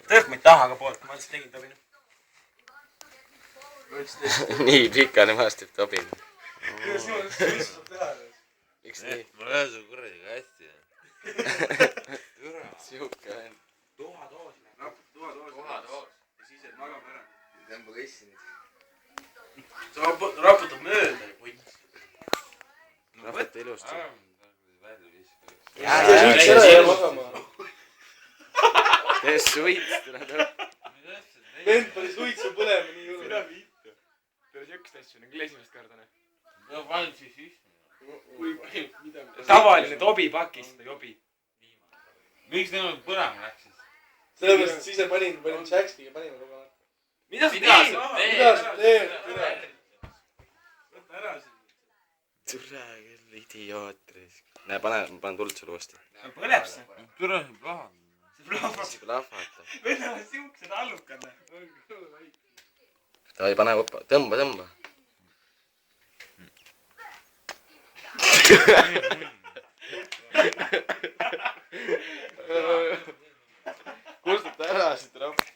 Tegelikult ma ei taha ka poolt, ma lihtsalt tegin Tobin. Nii pikane maastib Tobin. Kuidas niimoodi saab teha? Miks nii? Ma löön su kuradi hästi. Siuke on. Tuhatoos. Tuhatoos. Ja siis et magama ära. Tõmba kõissi nüüd. Sa raputab mööda. Rahvata ilusti. Tee suits, tule tõpp. Vend pani suitsu põlema nii juurde. Mida viitu? Peale siukest asju, nagu esimest korda. No panid siis sisse. Tavaline Tobi pakist, jobi. Miks neil põlema läks siis? Sellepärast siis panin Jackstiga panime kogu aeg. Mida sa Mida sa teed? Võta ära siin. Türa küll, idioot. Näe, panen tuld sulle uuesti. Põleb see. Türa see plahab. See plahvata. Venna on siuksed allukad. Davai, pane oppa. Tõmba. Kustuta ära siit rahva.